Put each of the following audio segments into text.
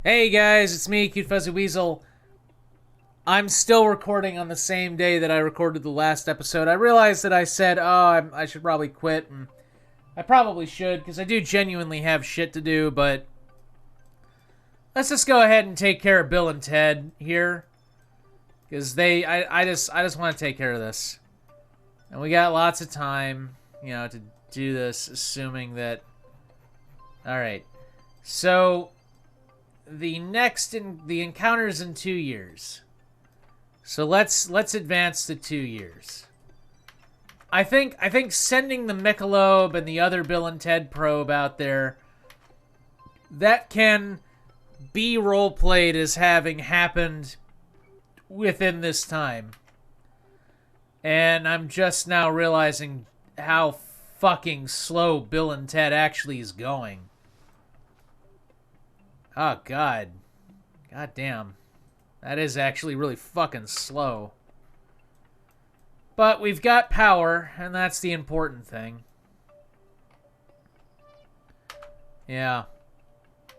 Hey guys, it's me, Cute Fuzzy Weasel. I'm still recording on the same day that I recorded the last episode. I realized that I said, I should probably quit, and I probably should, because I do genuinely have shit to do, but let's just go ahead and take care of Bill and Ted here, because I just want to take care of this. And we got lots of time, to do this, assuming that... Alright, so... the encounter's in 2 years. So let's advance to 2 years. I think sending the Michelob and the other Bill and Ted probe out there, that can be role played as having happened within this time. And I'm just now realizing how fucking slow Bill and Ted actually is going. Oh, God. God damn. That is actually really fucking slow. But we've got power, and that's the important thing. Yeah.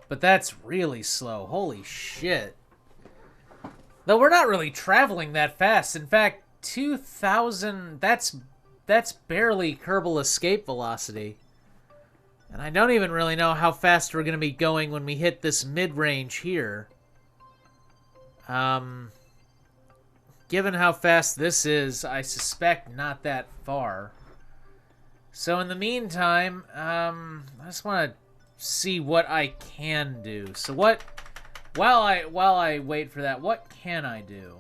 But that's really slow. Holy shit. Though we're not really traveling that fast. In fact, 2,000... That's barely Kerbal escape velocity. And I don't even really know how fast we're going to be going when we hit this mid-range here. Given how fast this is, I suspect not that far. So in the meantime, I just want to see what I can do. So while I wait for that, what can I do?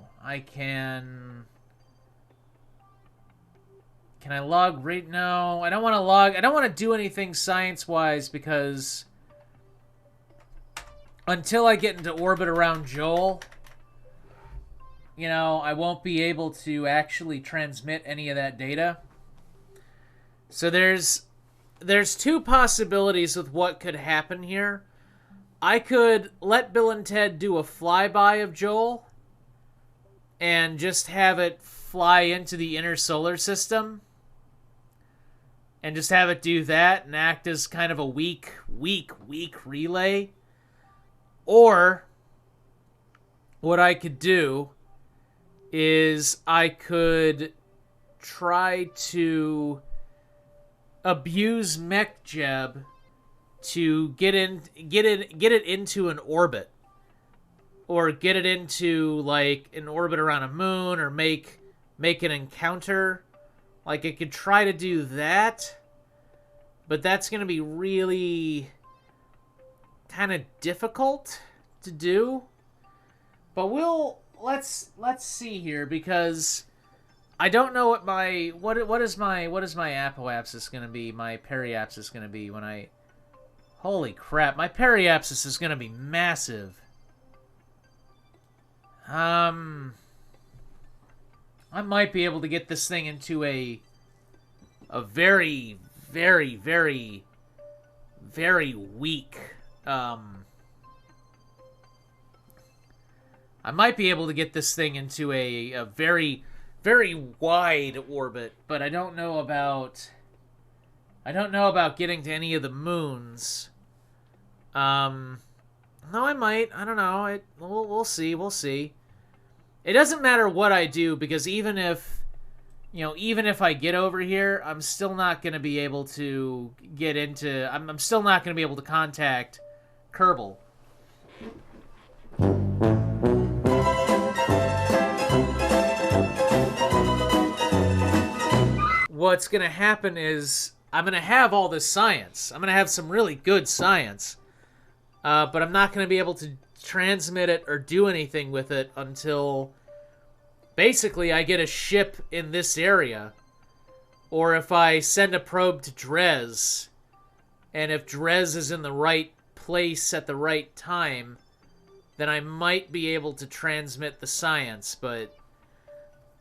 Can I log right now? I don't want to log. I don't want to do anything science-wise because until I get into orbit around Joel, I won't be able to actually transmit any of that data. So there's two possibilities with what could happen here. I could let Bill and Ted do a flyby of Joel and just have it fly into the inner solar system. And just have it do that and act as kind of a weak relay. Or, what I could do is I could try to abuse MechJeb to get it into an orbit. Or get it into, like, an orbit around a moon, or make an encounter. Like, it could try to do that, but that's going to be really kind of difficult to do. But let's see here, because I don't know what what is my apoapsis going to be, my periapsis going to be when I... Holy crap, my periapsis is going to be massive. I might be able to get this thing into a very, very, very, very weak, I might be able to get this thing into a very, very wide orbit, but I don't know about getting to any of the moons. No, I might. I don't know. We'll see. We'll see. It doesn't matter what I do, because even if I get over here, I'm still not going to be able to get into... I'm still not going to be able to contact Kerbal. What's going to happen is I'm going to have all this science. I'm going to have some really good science. But I'm not going to be able to transmit it or do anything with it until basically I get a ship in this area, or if I send a probe to Drez, and if Drez is in the right place at the right time, then I might be able to transmit the science. But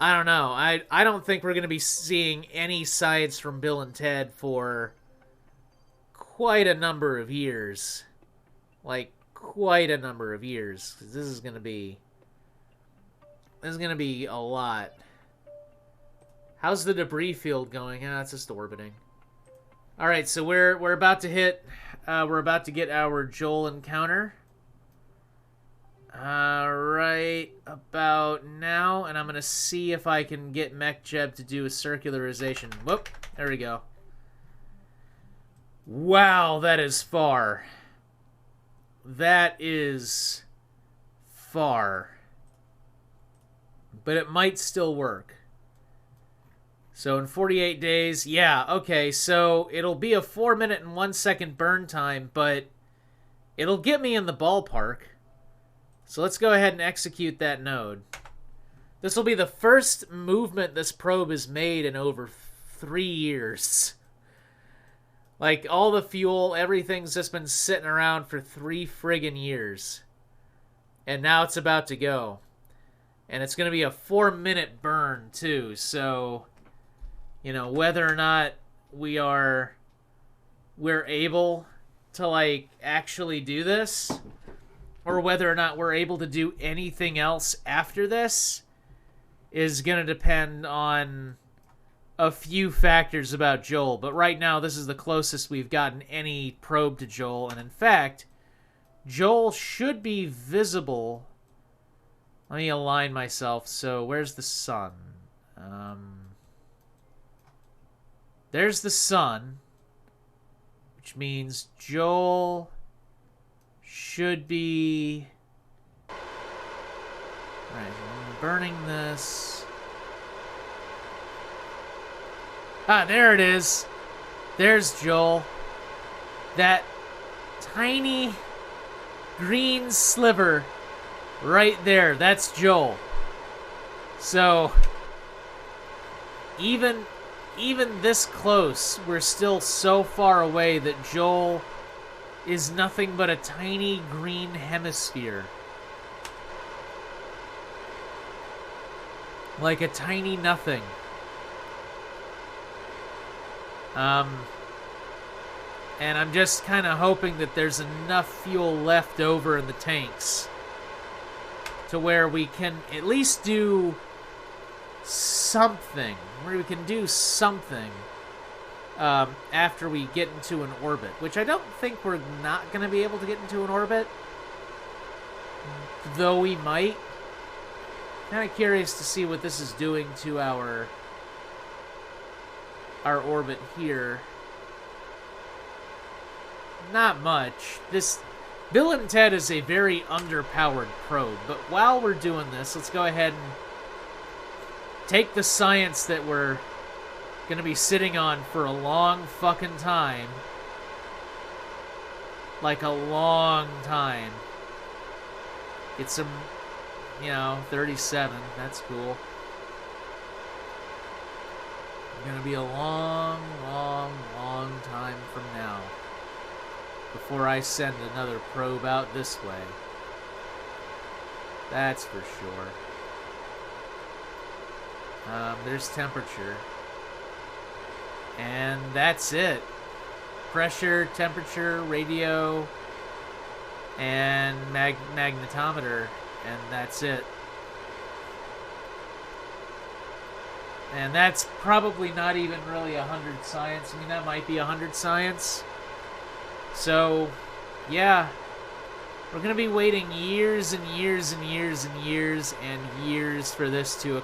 I don't know. I don't think we're going to be seeing any science from Bill and Ted for quite a number of years. Like, quite a number of years. 'Cause this is going to be a lot. How's the debris field going? It's just orbiting. All right, so we're about to hit. We're about to get our Joel encounter. I'm going to see if I can get MechJeb to do a circularization. Whoop, there we go. Wow, that is far. That is far. But it might still work. So in 48 days, yeah, okay, so it'll be a 4-minute and 1-second burn time, but it'll get me in the ballpark. So let's go ahead and execute that node. This will be the first movement this probe has made in over 3 years. Like, all the fuel, everything's just been sitting around for 3 friggin' years. And now it's about to go. And it's going to be a 4-minute burn, too, so... You know, whether or not we're able to, like, actually do this, or whether or not we're able to do anything else after this, is going to depend on a few factors about Joel. But right now, this is the closest we've gotten any probe to Joel. And in fact, Joel should be visible. Let me align myself. So, where's the sun? There's the sun, which means Joel should be... Alright, I'm burning this. Ah, there it is. There's Joel. That tiny green sliver right there, that's Joel. So, even this close, we're still so far away that Joel is nothing but a tiny green hemisphere. Like a tiny nothing. And I'm just kind of hoping that there's enough fuel left over in the tanks to where we can at least do something. Where we can do something after we get into an orbit. Which I don't think we're not going to be able to get into an orbit. Though we might. Kind of curious to see what this is doing to our orbit here. Not much. This Bill and Ted is a very underpowered probe. But while we're doing this, let's go ahead and take the science that we're going to be sitting on for a long fucking time. Like a long time. Get some, 37. That's cool. It's going to be a long, long, long time from now before I send another probe out this way. That's for sure. There's temperature. And that's it. Pressure, temperature, radio, and magnetometer. And that's it. And that's probably not even really 100 science. I mean, that might be 100 science. So, yeah. We're going to be waiting years and years and years and years and years for this to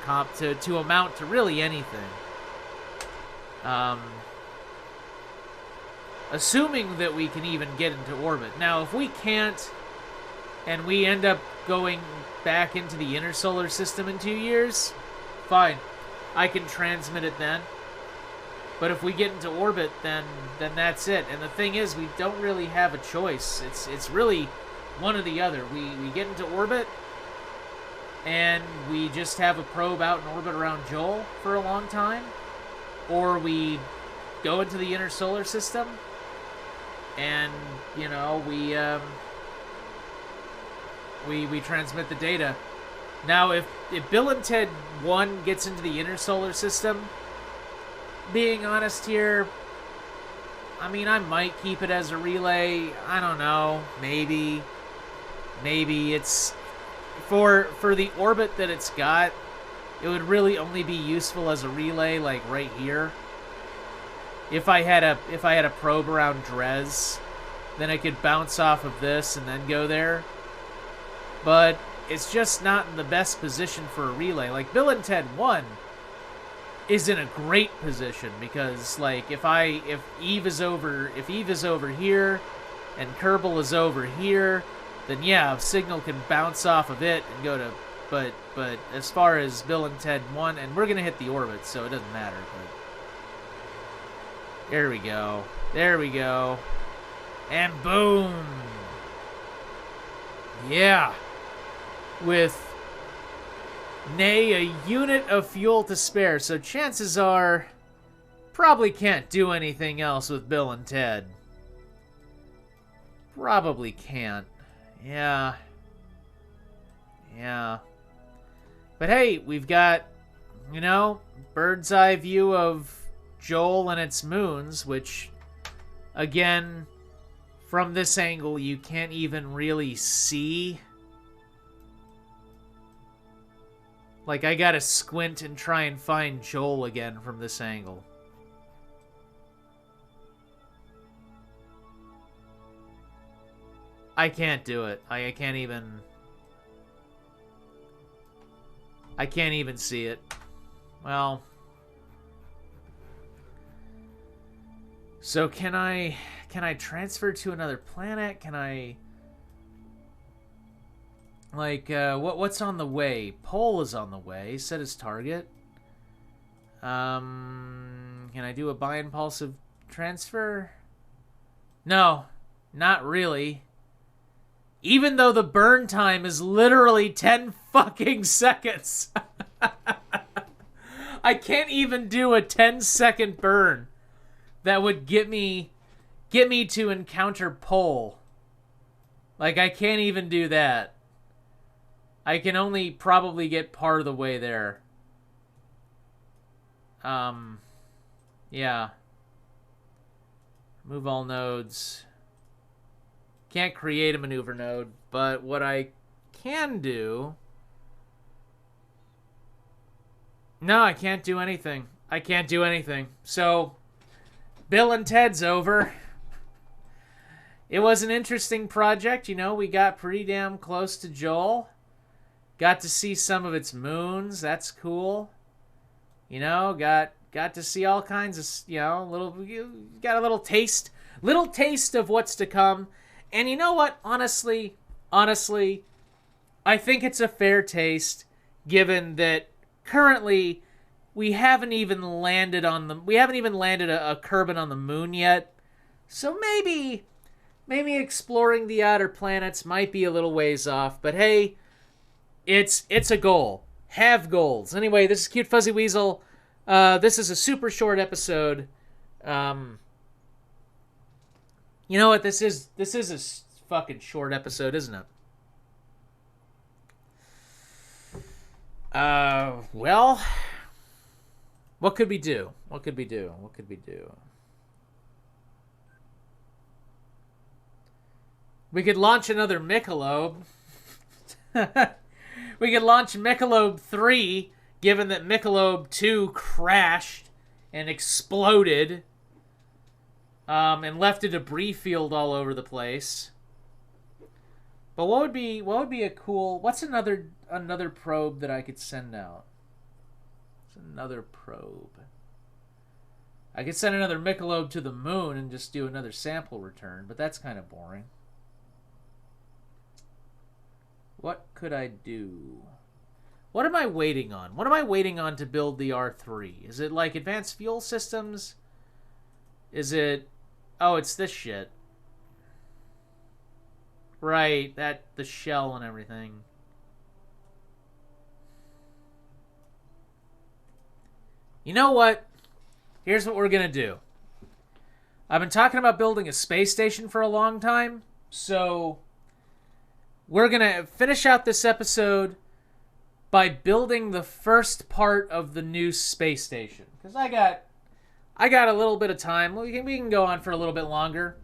amount to really anything. Assuming that we can even get into orbit. Now, if we can't, and we end up going back into the inner solar system in 2 years, fine. I can transmit it then. But if we get into orbit, then that's it. And the thing is, we don't really have a choice. It's really one or the other. We get into orbit, and we just have a probe out in orbit around Joel for a long time, or we go into the inner solar system, and we transmit the data. Now, if Bill and Ted 1 gets into the inner solar system, being honest here, I mean, I might keep it as a relay. I don't know. Maybe it's for the orbit that it's got, it would really only be useful as a relay, like right here. If I had a probe around Dres, then I could bounce off of this and then go there. But it's just not in the best position for a relay. Like, Bill and Ted 1 is in a great position because, like, if Eve is over here and Kerbal is over here, then yeah, a signal can bounce off of it and go to, but as far as Bill and Ted 1, and we're gonna hit the orbit, so it doesn't matter, but there we go. There we go. And boom. Yeah. With nay a unit of fuel to spare, so chances are probably can't do anything else with Bill and Ted. Probably can't. Yeah. Yeah. But hey, we've got, you know, bird's eye view of Joel and its moons, which, again, from this angle, you can't even really see. Like, I gotta squint and try and find Joel again from this angle. I can't do it. I can't even see it. Well, so can I transfer to another planet? Can I, like, what's on the way? Pole is on the way. Set as target. Can I do a bi-impulsive transfer? No, not really. Even though the burn time is literally 10 fucking seconds. I can't even do a 10-second burn that would get me to encounter pole. Like, I can't even do that. I can only probably get part of the way there. Yeah. Move all nodes. Can't create a maneuver node, but what I can do... No, I can't do anything. I can't do anything. So, Bill and Ted's over. It was an interesting project. You know, we got pretty damn close to Joel. Got to see some of its moons. That's cool. You know, got to see all kinds of, you know, got a little taste of what's to come. And you know what? Honestly, I think it's a fair taste, given that currently we haven't even landed a Kerbal on the moon yet. So maybe exploring the outer planets might be a little ways off. But hey, it's a goal. Have goals. Anyway, this is Cute Fuzzy Weasel. This is a super short episode. You know what? This is a fucking short episode, isn't it? Well, what could we do? What could we do? We could launch another Michelob. We could launch Michelob 3, given that Michelob 2 crashed and exploded. And left a debris field all over the place. But what would be a cool... What's another probe that I could send out? What's another probe? I could send another Michelob to the moon and just do another sample return, but that's kind of boring. What could I do? What am I waiting on? What am I waiting on to build the R-3? Is it like advanced fuel systems? Is it... Oh, it's this shit. Right, the shell and everything. You know what? Here's what we're gonna do. I've been talking about building a space station for a long time, so we're gonna finish out this episode by building the first part of the new space station. Because I got a little bit of time. We can go on for a little bit longer.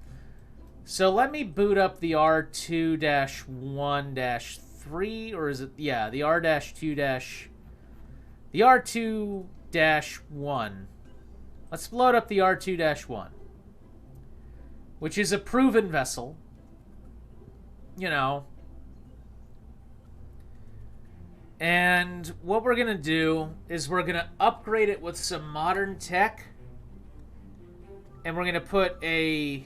So let me boot up the R2-1-3, or is it, yeah, the R2-1. Let's load up the R2-1, which is a proven vessel. You know, And what we're going to do is we're going to upgrade it with some modern tech. And we're going to put a...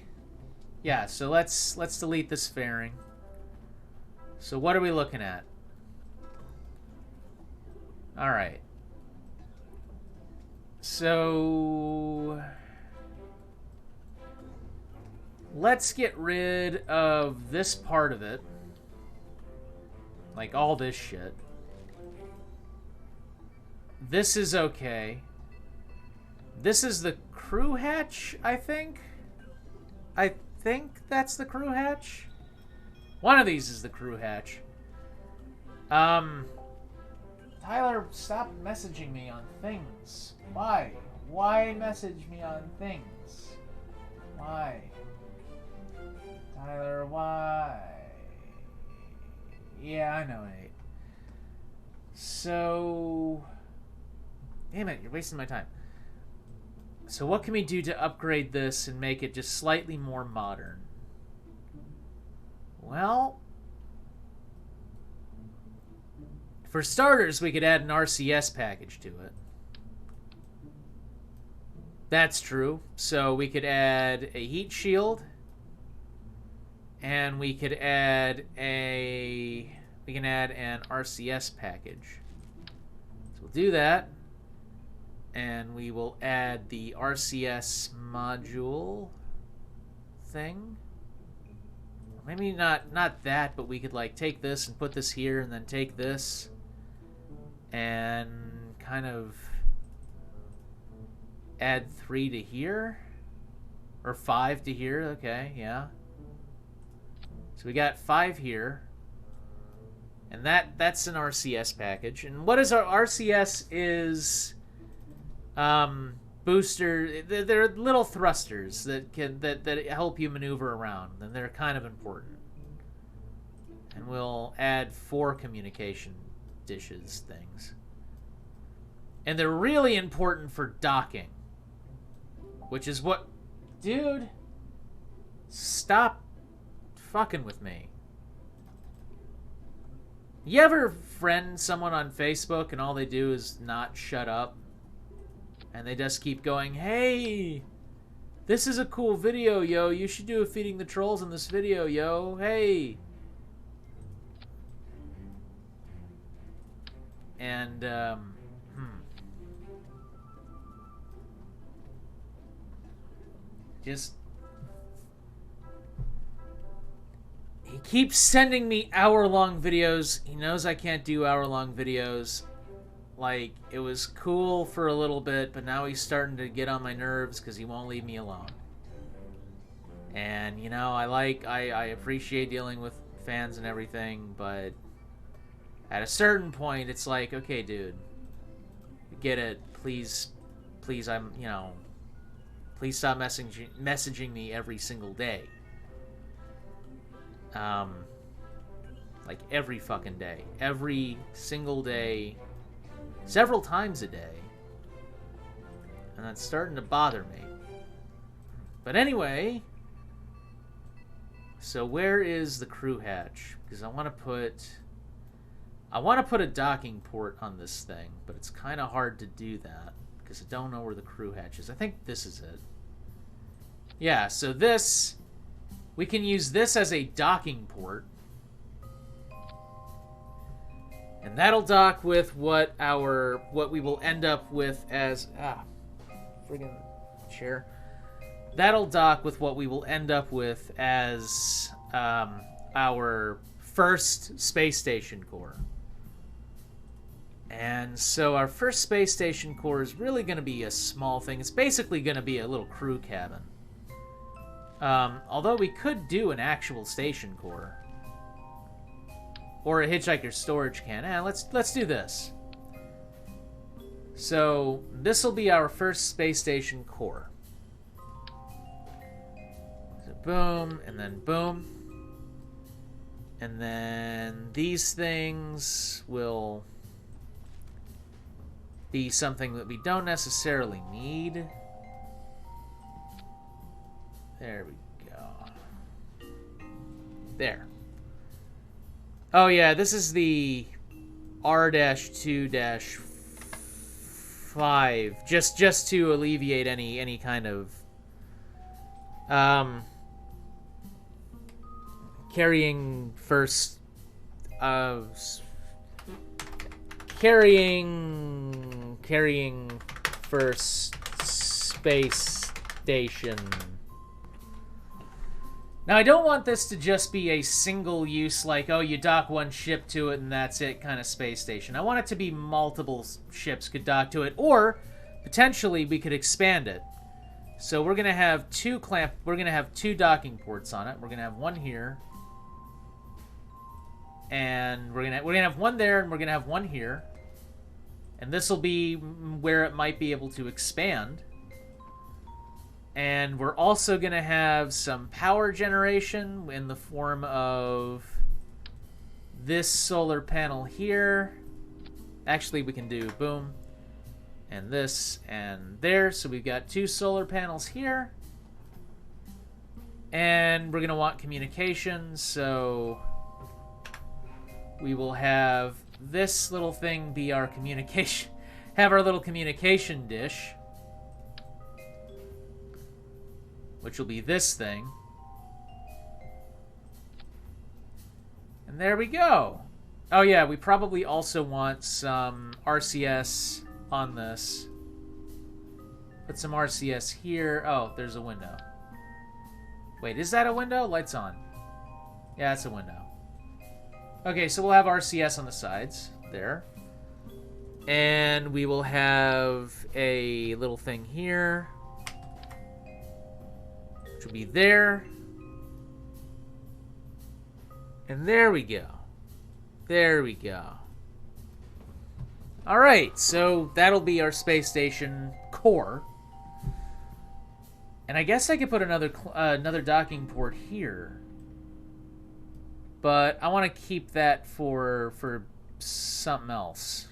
Yeah, so let's delete this fairing. So what are we looking at? All right. So let's get rid of this part of it. Like all this shit. This is okay. This is the crew hatch, I think. I think that's the crew hatch. One of these is the crew hatch. Tyler, stop messaging me on things. Why? Why message me on things? Why? Tyler, why? Yeah, I know, Nate. So... Damn it, you're wasting my time. So what can we do to upgrade this and make it just slightly more modern? Well... For starters, we could add an RCS package to it. That's true. So we could add a heat shield. And we could add a... We can add an RCS package. So we'll do that. And we will add the RCS module thing. Maybe not that, but we could like take this and put this here and then take this and kind of add 3 to here or 5 to here. Okay, yeah. So we got 5 here. And that's an RCS package. And what is our RCS is booster. They're little thrusters that help you maneuver around, and they're kind of important. And we'll add 4 communication dishes things. And they're really important for docking, which is what... Dude, stop fucking with me. You ever friend someone on Facebook and all they do is not shut up? And they just keep going, hey, this is a cool video, yo. You should do a Feeding the Trolls in this video, yo. Hey. And, Just... He keeps sending me hour-long videos. He knows I can't do hour-long videos. Like, it was cool for a little bit, but now he's starting to get on my nerves because he won't leave me alone. And, you know, I appreciate dealing with fans and everything, but at a certain point, it's like, okay, dude, get it. Please, please, please stop messaging me every single day. Like every fucking day. Every single day. Several times a day. And that's starting to bother me. But anyway, so where is the crew hatch? Because I want to put a docking port on this thing, but it's kind of hard to do that because I don't know where the crew hatch is. I think this is it. Yeah, so this, we can use this as a docking port. And that'll dock with what we will end up with as friggin' chair. That'll dock with what we will end up with as our first space station core. And so our first space station core is really going to be a small thing. It's basically going to be a little crew cabin. Although we could do an actual station core. Or a hitchhiker storage can. Let's do this. So this will be our first space station core. So boom, and then boom. And then these things will be something that we don't necessarily need. There we go. There. Oh yeah, this is the R-2-5, just to alleviate any kind of carrying first carrying first space station. Now, I don't want this to just be a single use, like, oh, you dock one ship to it and that's it kind of space station. I want it to be multiple ships could dock to it, or potentially we could expand it. So we're gonna have two docking ports on it. We're gonna have one here, and we're gonna have one there, and we're gonna have one here, and this will be where it might be able to expand. And we're also going to have some power generation in the form of this solar panel here. Actually, we can do boom, and this, and there. So we've got two solar panels here. And we're going to want communications, so we will have this little thing be our communication, have our little communication dish, which will be this thing. And there we go. Oh yeah, we probably also want some RCS on this. Put some RCS here. Oh, there's a window. Wait, is that a window? Lights on. Yeah, that's a window. Okay, so we'll have RCS on the sides there. And we will have a little thing here, will be there. And there we go. There we go. Alright, so that'll be our space station core. And I guess I could put another docking port here. But I want to keep that for something else.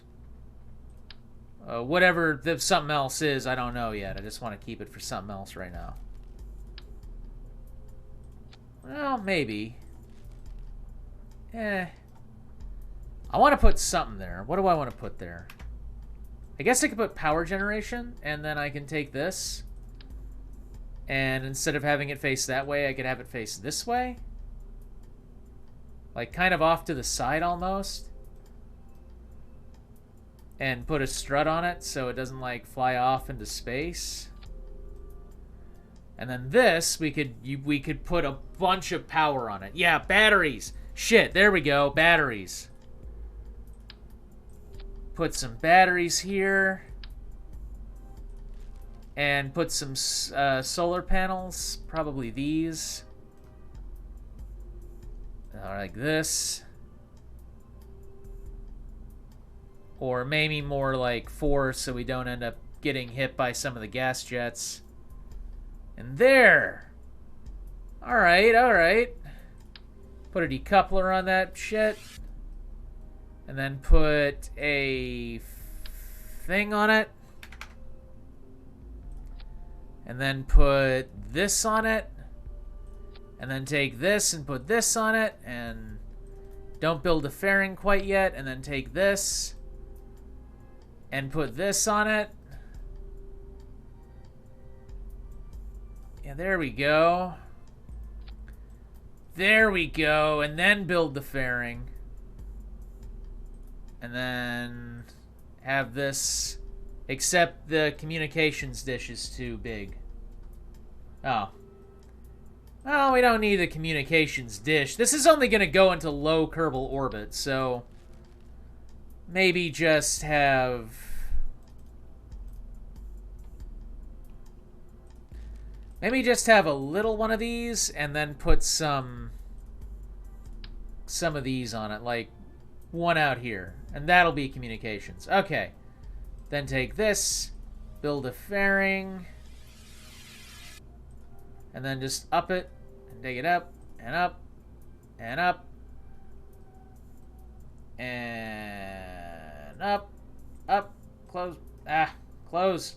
Whatever the something else is, I don't know yet. I just want to keep it for something else right now. Well, maybe. I want to put something there. What do I want to put there? I guess I could put power generation, and then I can take this, and instead of having it face that way, I could have it face this way. Like, kind of off to the side, almost. And put a strut on it, so it doesn't, like, fly off into space. And then this, we could put a bunch of power on it. Yeah, batteries. Shit, there we go, batteries. Put some batteries here. And put some solar panels, probably these. Like this. Or maybe more like 4 so we don't end up getting hit by some of the gas jets. And there! Alright, alright. Put a decoupler on that shit. And then put a thing on it. And then put this on it. And then take this and put this on it. And don't build a fairing quite yet. And then take this and put this on it. Yeah, there we go. There we go. And then build the fairing. And then have this, except the communications dish is too big. Oh. Well, we don't need the communications dish. This is only going to go into low Kerbal orbit, so maybe just have... Maybe just have a little one of these and then put some of these on it, like one out here. And that'll be communications. Okay. Then take this, build a fairing, and then just up it and take it up and up and up and up, up, close, close.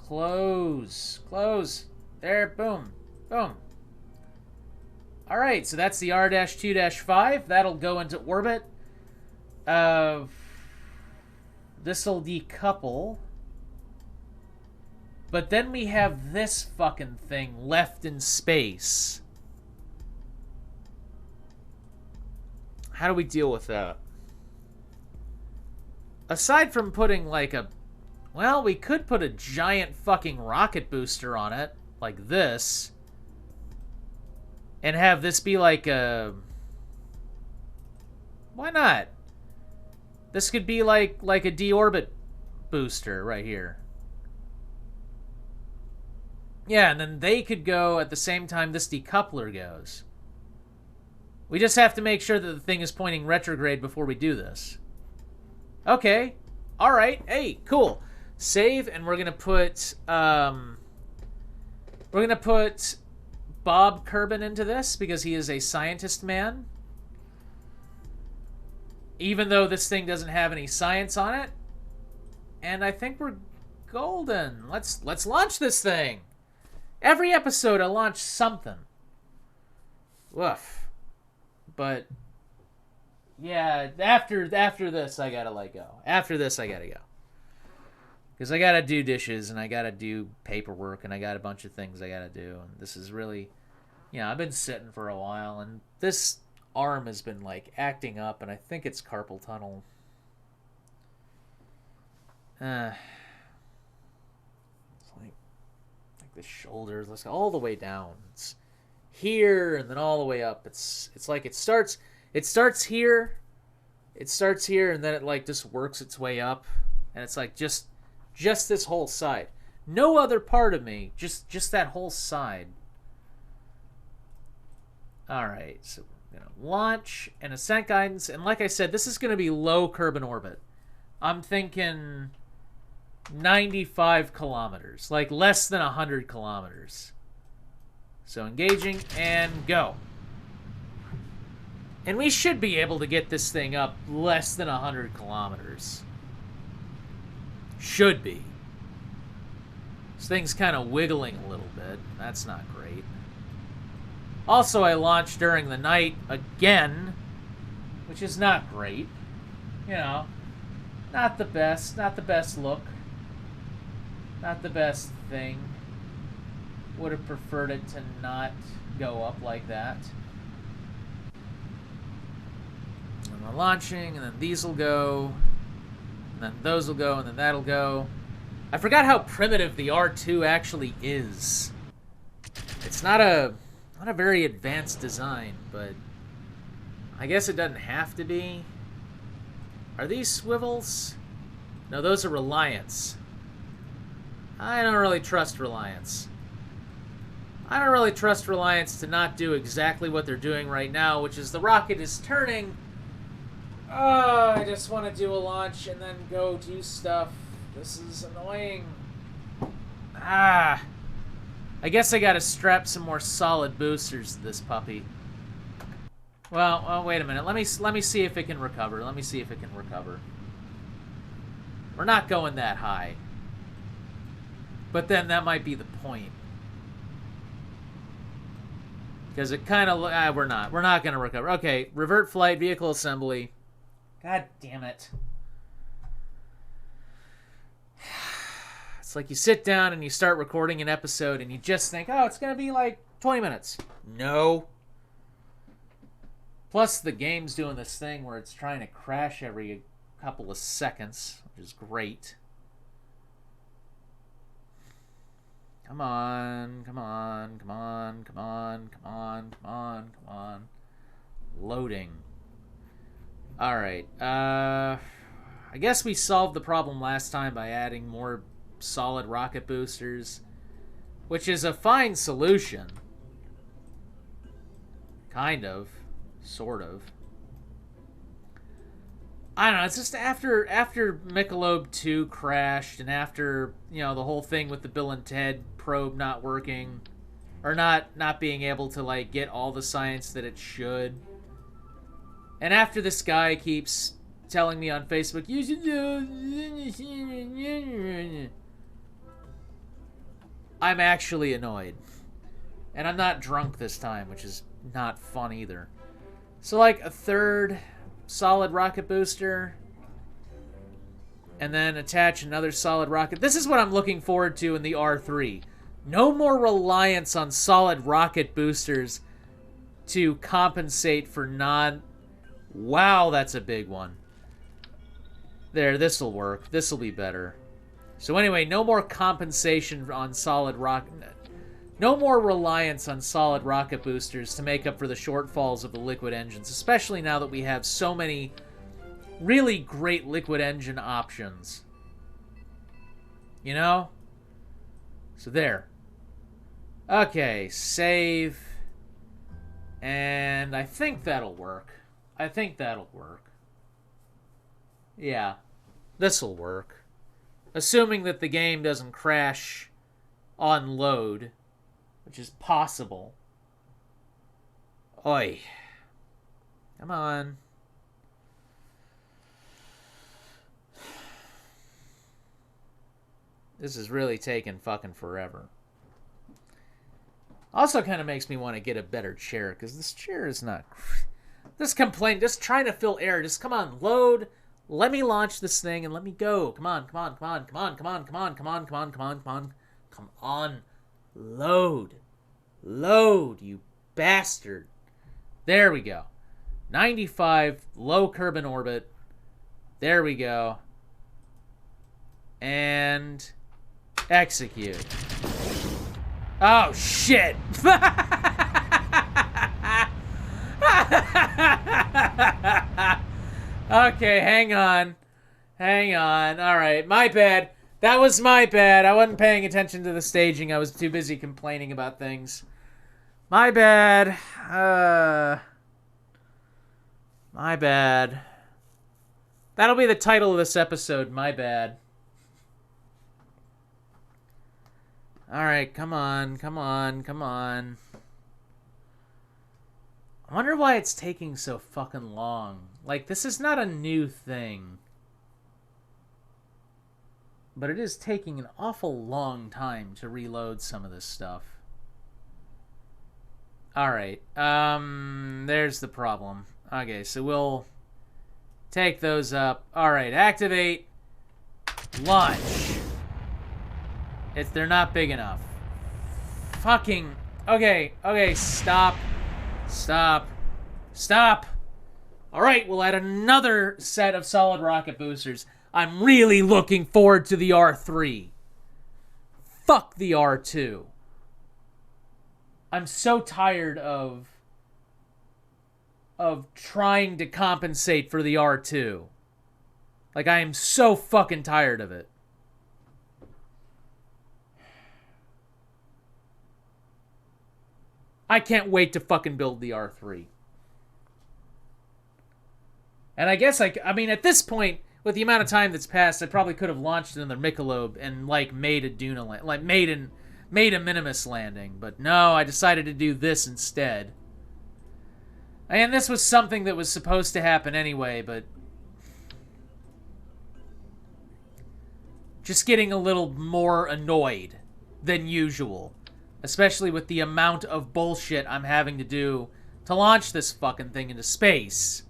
Close. There, boom. Boom. Alright, so that's the R-2-5. That'll go into orbit. Uh, this'll decouple. But then we have this fucking thing left in space. How do we deal with that? Aside from putting like a... Well, we could put a giant fucking rocket booster on it. Like this. And have this be like a... Why not? This could be like a deorbit booster right here. Yeah, and then they could go at the same time this decoupler goes. We just have to make sure that the thing is pointing retrograde before we do this. Okay. Alright. Hey, cool. Save, and we're gonna put Bob Kerbal into this because he is a scientist man. Even though this thing doesn't have any science on it. And I think we're golden. Let's launch this thing. Every episode I launch something. Woof. But yeah, after this I gotta let go. After this I gotta go. Because I gotta do dishes and I gotta do paperwork and I got a bunch of things I gotta do. And this is really, I've been sitting for a while and this arm has been like acting up and I think it's carpal tunnel. It's like the shoulders, let's go all the way down. It's here and then all the way up. It's like it starts here. It starts here and then it like just works its way up. And it's like just this whole side. No other part of me, just that whole side. Alright, so we're gonna launch and ascent guidance, and like I said, this is gonna be low Kerbal orbit. I'm thinking 95 kilometers, like less than 100 kilometers. So engaging and go. And we should be able to get this thing up less than 100 kilometers. Should be. This thing's kind of wiggling a little bit. That's not great. Also, I launched during the night again, which is not great. Not the best look. Not the best thing. Would have preferred it to not go up like that. And we're launching, and then these will go, and then those will go, and then that'll go. I forgot how primitive the R-2 actually is. It's not a very advanced design, but I guess it doesn't have to be. Are these swivels? No, those are Reliance. I don't really trust Reliance. I don't really trust Reliance to not do exactly what they're doing right now, which is the rocket is turning. Oh, I just want to do a launch and then go do stuff. This is annoying. I guess I gotta strap some more solid boosters to this puppy. Well, wait a minute. Let me see if it can recover. Let me see if it can recover. We're not going that high. But then that might be the point. Because it kind of... we're not. We're not going to recover. Okay, revert flight, vehicle assembly. God damn it. It's like you sit down and you start recording an episode and you just think, oh, it's going to be like 20 minutes. No. Plus, the game's doing this thing where it's trying to crash every couple of seconds, which is great. Come on, come on, come on, come on, come on, come on, come on. Loading. Alright, I guess we solved the problem last time by adding more solid rocket boosters, which is a fine solution. Kind of. Sort of. I don't know, it's just after Michelob 2 crashed and after, the whole thing with the Bill and Ted probe not working, or not being able to, like, get all the science that it should. And after this guy keeps telling me on Facebook, you should do... I'm actually annoyed. And I'm not drunk this time, which is not fun either. So, like, a third solid rocket booster. And then attach another solid rocket. This is what I'm looking forward to in the R3. No more reliance on solid rocket boosters to compensate for non... Wow, that's a big one. There, this'll work. This'll be better. So anyway, no more compensation on solid rocket... No more reliance on solid rocket boosters to make up for the shortfalls of the liquid engines, especially now that we have so many really great liquid engine options. You know? So there. Okay, save. And I think that'll work. I think that'll work. Yeah, this'll work. Assuming that the game doesn't crash on load, which is possible. Oi. Come on. This is really taking fucking forever. Also kind of makes me want to get a better chair, because this chair is not... This complaint, just trying to fill air. Just come on, load. Let me launch this thing and let me go. Come on, come on, come on, come on, come on, come on, come on, come on, come on, come on. Come on. Load. Load, you bastard. There we go. 95, low Kerbal orbit. There we go. And... execute. Oh, shit! Okay, hang on. Hang on. Alright, my bad. That was my bad. I wasn't paying attention to the staging. I was too busy complaining about things. My bad. My bad. That'll be the title of this episode, my bad. Alright, come on, come on, come on. I wonder why it's taking so fucking long. Like, this is not a new thing. But it is taking an awful long time to reload some of this stuff. Alright, there's the problem. Okay, so we'll take those up. Alright, activate. Launch. They're not big enough. Fucking... Okay, stop. Stop. Stop. Alright, we'll add another set of solid rocket boosters. I'm really looking forward to the R3. Fuck the R2. I'm so tired of trying to compensate for the R2. Like, I am so fucking tired of it. I can't wait to fucking build the R3. And I guess, I mean, at this point, with the amount of time that's passed, I probably could have launched another Michelob and, like, made a Duna land, like, made a Minimus landing. But no, I decided to do this instead. And this was something that was supposed to happen anyway, but... just getting a little more annoyed than usual. Especially with the amount of bullshit I'm having to do to launch this fucking thing into space.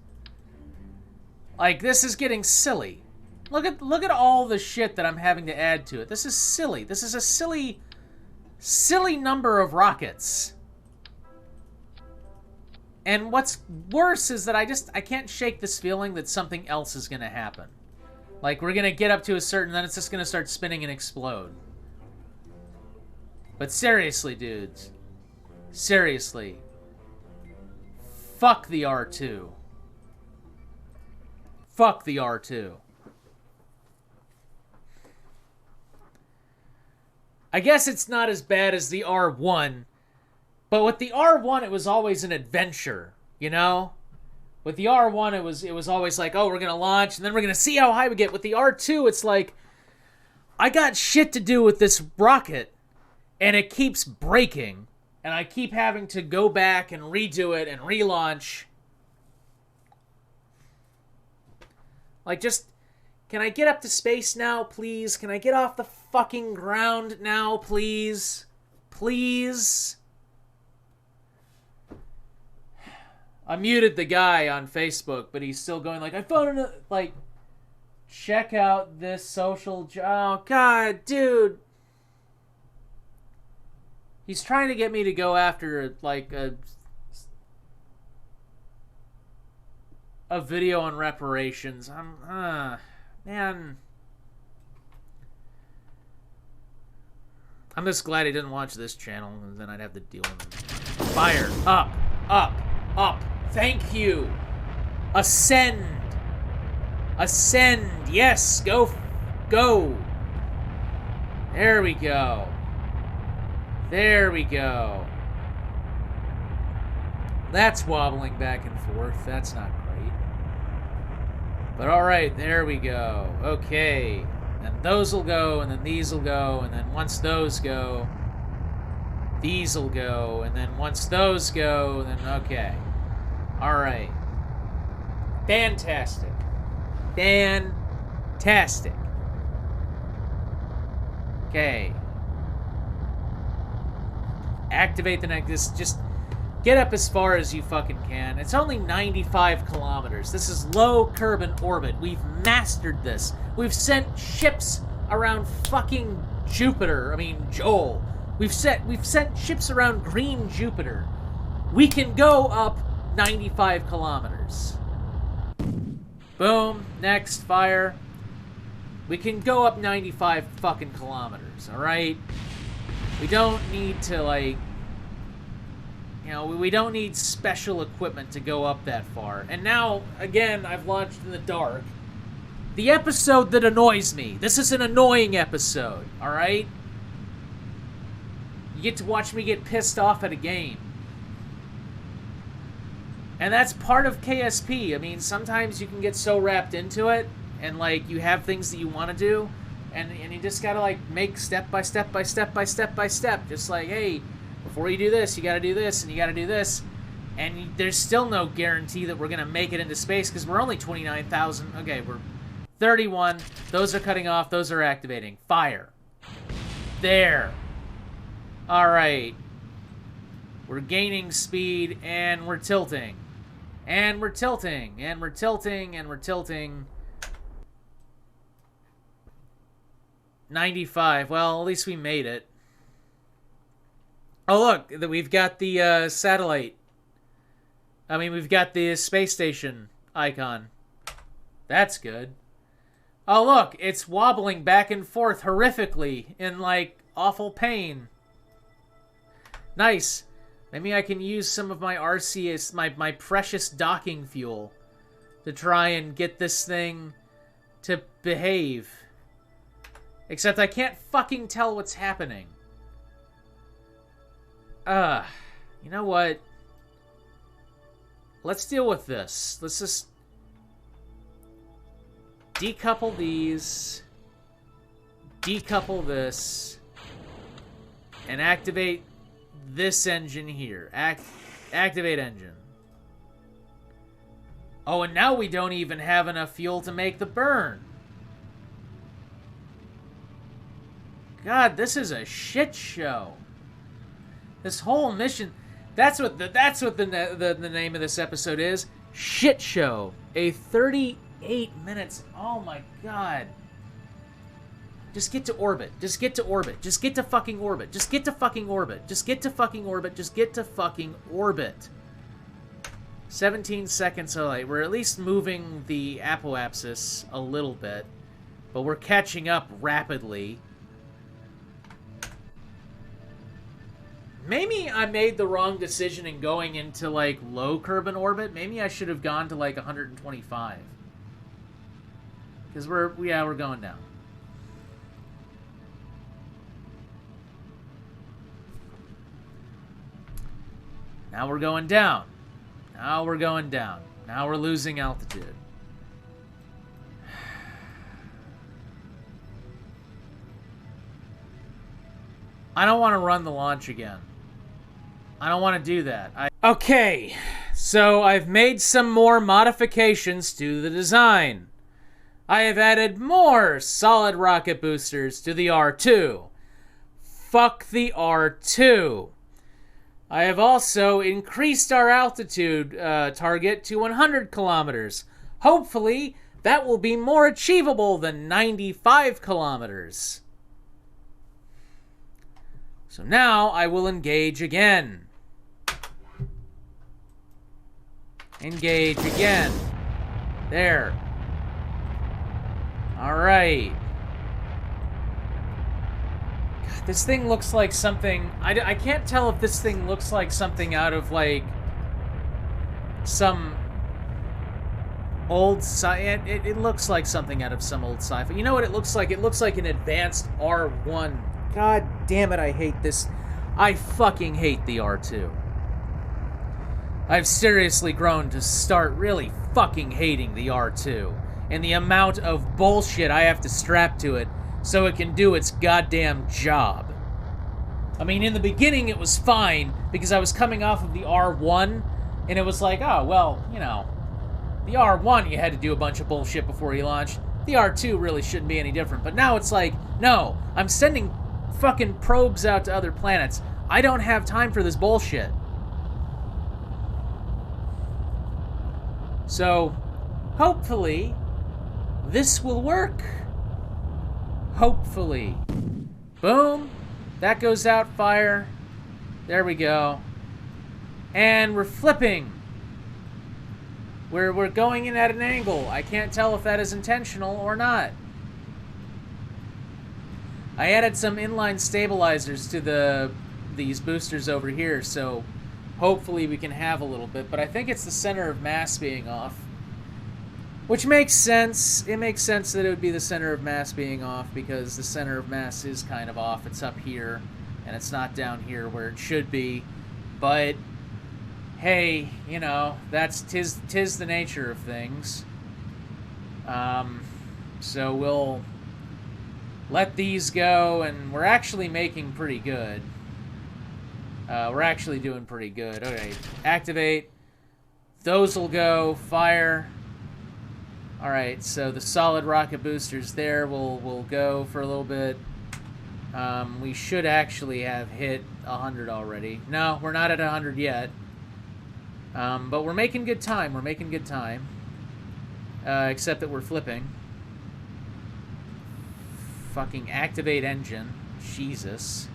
Like, this is getting silly. Look at all the shit that I'm having to add to it. This is silly. This is a silly number of rockets. And what's worse is that I can't shake this feeling that something else is gonna happen. Like, we're gonna get up to a certain, then it's just gonna start spinning and explode. But seriously, dudes. Seriously. Fuck the R2. Fuck the R2. I guess it's not as bad as the R1, but with the R1, it was always an adventure, you know? With the R1, it was always like, oh, we're gonna launch, and then we're gonna see how high we get. With the R2, it's like, I got shit to do with this rocket, and it keeps breaking, and I keep having to go back and redo it and relaunch. Like, just, can I get up to space now, please? Can I get off the fucking ground now, please? Please? I muted the guy on Facebook, but he's still going like, I found it. Like, check out this social. Oh, God, dude. He's trying to get me to go after, like, a video on reparations. Man. I'm just glad he didn't watch this channel, and then I'd have to deal with him. Fire. Up. Up. Up. Thank you. Ascend. Ascend. Yes. Go. Go. There we go. There we go. That's wobbling back and forth. That's not great. But alright, there we go. Okay. And those will go, and then these will go, and then once those go, these will go, and then once those go, then okay. Alright. Fantastic. Fantastic. Okay. Activate the neck. Just get up as far as you fucking can. It's only 95 kilometers. This is low Kerbal orbit. We've mastered this. We've sent ships around fucking Jupiter. I mean, Joel. We've sent ships around green Jupiter. We can go up 95 kilometers. Boom. Next. Fire. We can go up 95 fucking kilometers, alright? We don't need to, like... You know, we don't need special equipment to go up that far. And now, again, I've launched in the dark. The episode that annoys me. This is an annoying episode, alright? You get to watch me get pissed off at a game. And that's part of KSP. I mean, sometimes you can get so wrapped into it, and, like, you have things that you want to do, and you just gotta, like, make step by step by step by step by step. Just like, hey, before you do this, you gotta do this, and you gotta do this. And there's still no guarantee that we're gonna make it into space, because we're only 29,000. Okay, we're 31. Those are cutting off. Those are activating. Fire. There. Alright. We're gaining speed, and we're tilting. And we're tilting. And we're tilting. And we're tilting. 95. Well, at least we made it. Oh, look. We've got the satellite. I mean, we've got the space station icon. That's good. Oh, look. It's wobbling back and forth horrifically in, like, awful pain. Nice. Maybe I can use some of my RCS, my precious docking fuel, to try and get this thing to behave. Except I can't fucking tell what's happening. You know what? Let's deal with this. Let's just decouple these, decouple this, and activate this engine here. Activate engine. Oh, and now we don't even have enough fuel to make the burn. God, this is a shit show. This whole mission, that's what the name of this episode is. Shit show. A 38 minutes. Oh my god. Just get to orbit. Just get to orbit. Just get to fucking orbit. Just get to fucking orbit. Just get to fucking orbit. Just get to fucking orbit. 17 seconds away. We're at least moving the apoapsis a little bit, but we're catching up rapidly. Maybe I made the wrong decision in going into, like, low Kerbal orbit. Maybe I should have gone to, like, 125. Because we're going down. Now we're going down. Now we're going down. Now we're losing altitude. I don't want to run the launch again. I don't want to do that. Okay, so I've made some more modifications to the design. I have added more solid rocket boosters to the R-2. Fuck the R-2. I have also increased our altitude target to 100 kilometers. Hopefully, that will be more achievable than 95 kilometers. So now I will engage again. Engage again. There. Alright. God, this thing looks like something... I can't tell if this thing looks like something out of, like, some old it looks like something out of some old sci-fi. You know what it looks like? It looks like an advanced R1. God damn it, I hate this. I fucking hate the R2. I've seriously grown to start really fucking hating the R2 and the amount of bullshit I have to strap to it so it can do its goddamn job. I mean, in the beginning it was fine because I was coming off of the R1 and it was like, oh, well, you know, the R1 you had to do a bunch of bullshit before you launched. The R2 really shouldn't be any different. But now it's like, no, I'm sending fucking probes out to other planets. I don't have time for this bullshit. So, hopefully, this will work. Hopefully. Boom. That goes out, fire. There we go. And we're flipping. We're going in at an angle. I can't tell if that is intentional or not. I added some inline stabilizers to these boosters over here, so hopefully we can have a little bit, but I think it's the center of mass being off. Which makes sense. It makes sense that it would be the center of mass being off because the center of mass is kind of off. It's up here, and it's not down here where it should be. But, hey, you know, tis the nature of things. So we'll let these go, and we're actually making pretty good. We're actually doing pretty good. Okay, activate. Those will go. Fire. Alright, so the solid rocket boosters there will go for a little bit. We should actually have hit 100 already. No, we're not at 100 yet. But we're making good time. We're making good time. Except that we're flipping. Fucking activate engine. Jesus.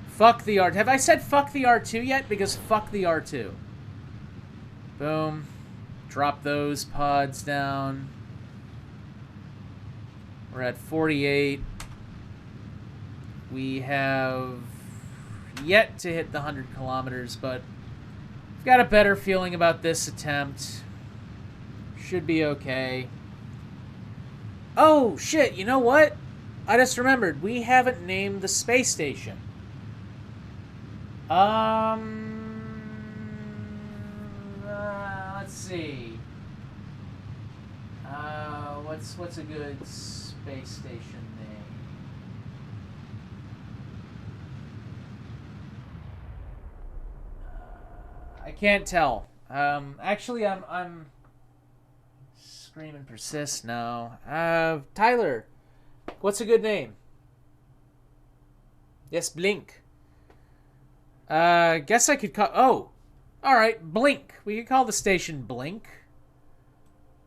Fuck the R2. Have I said fuck the R2 yet? Because fuck the R2. Boom. Drop those pods down. We're at 48. We have yet to hit the 100 kilometers, but I've got a better feeling about this attempt. Should be okay. Oh, shit, you know what? I just remembered. We haven't named the space station. Let's see. What's a good space station name? I can't tell. Actually, I'm scream and persist now. Tyler, what's a good name? Yes, Blink. Guess I could call... Oh! Alright, Blink. We could call the station Blink.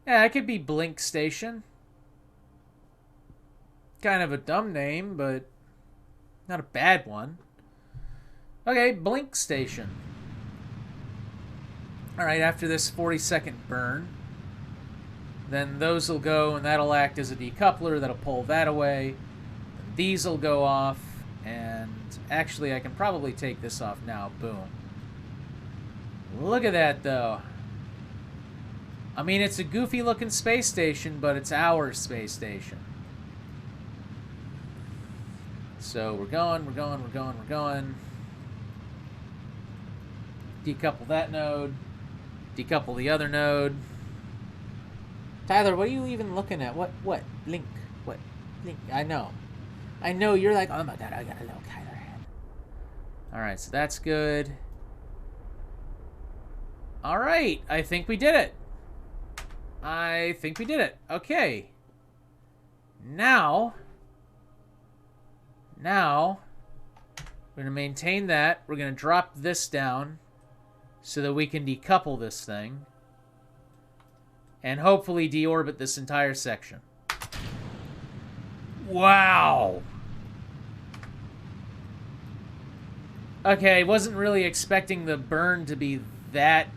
Yeah, it could be Blink Station. Kind of a dumb name, but not a bad one. Okay, Blink Station. Alright, after this 40-second burn, then those will go, and that'll act as a decoupler. That'll pull that away. These will go off, and actually I can probably take this off now. Boom. Look at that, though. I mean, it's a goofy-looking space station, but it's our space station. So we're going, we're going, we're going, we're going. Decouple that node. Decouple the other node. Tyler, what are you even looking at? What? Blink. What? Blink. I know. I know, you're like, oh my god, I got a little Kyler head. Alright, so that's good. Alright, I think we did it. I think we did it. Okay. Now, We're going to maintain that. We're going to drop this down so that we can decouple this thing. And hopefully deorbit this entire section. Wow! Okay, wasn't really expecting the burn to be that,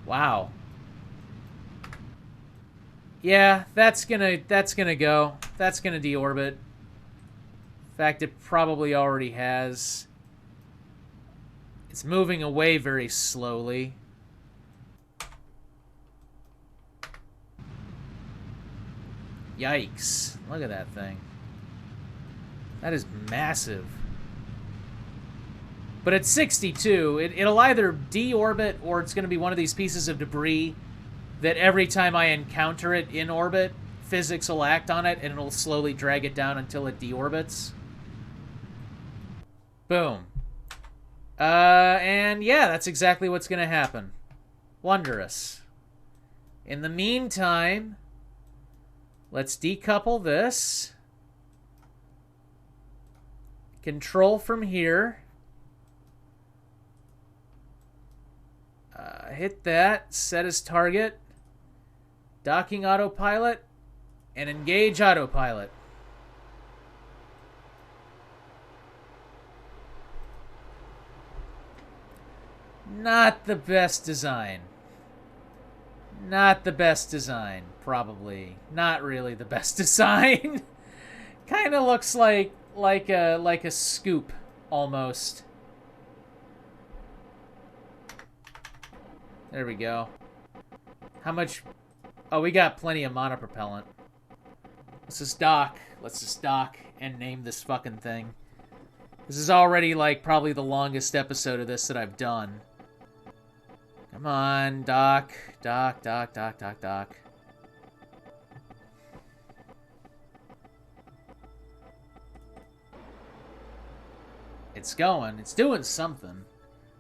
wow. Yeah, that's gonna go. That's gonna deorbit. In fact, it probably already has. It's moving away very slowly. Yikes. Look at that thing. That is massive. But at 62, it'll either deorbit or it's going to be one of these pieces of debris that every time I encounter it in orbit, physics will act on it and it'll slowly drag it down until it deorbits. Boom. And yeah, that's exactly what's going to happen. Wondrous. In the meantime, let's decouple this. Control from here. Hit that. Set as target. Docking autopilot. And engage autopilot. Not the best design. Not the best design, probably. Not really the best design. Kind of looks like a scoop almost. There we go. How much? Oh, we got plenty of monopropellant. Let's just dock. Let's just dock and name this fucking thing. This is already like probably the longest episode of this that I've done. Come on, dock, dock, dock, dock, dock, dock. It's going. It's doing something.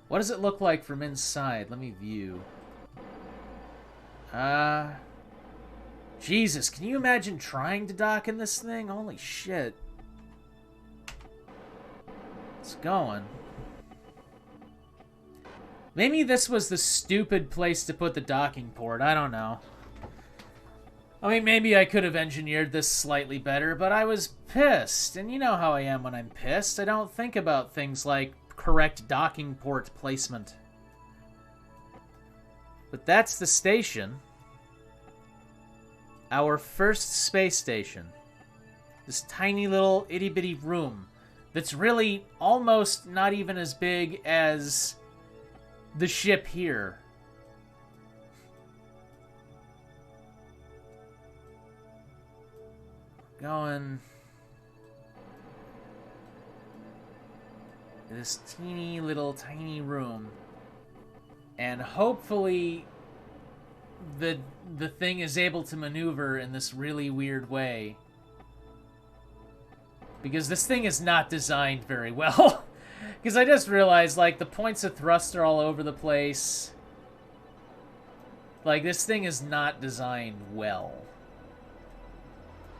What does it look like from inside? Let me view. Jesus, can you imagine trying to dock in this thing? Holy shit. It's going. Maybe this was the stupid place to put the docking port. I don't know. I mean, maybe I could have engineered this slightly better, but I was pissed. And you know how I am when I'm pissed. I don't think about things like correct docking port placement. But that's the station. Our first space station. This tiny little itty-bitty room that's really almost not even as big as the ship here. Going this teeny little tiny room, and hopefully the thing is able to maneuver in this really weird way, because this thing is not designed very well. Because I just realized, like, the points of thrust are all over the place. Like, this thing is not designed well.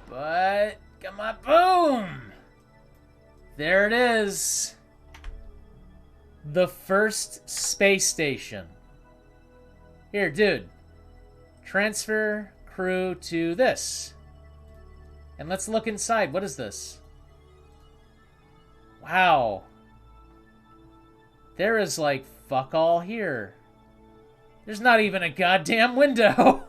But, come on, boom! There it is. The first space station. Here, dude. Transfer crew to this. And let's look inside. What is this? Wow. There is, like, fuck all here. There's not even a goddamn window.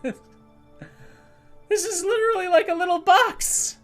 This is literally like a little box.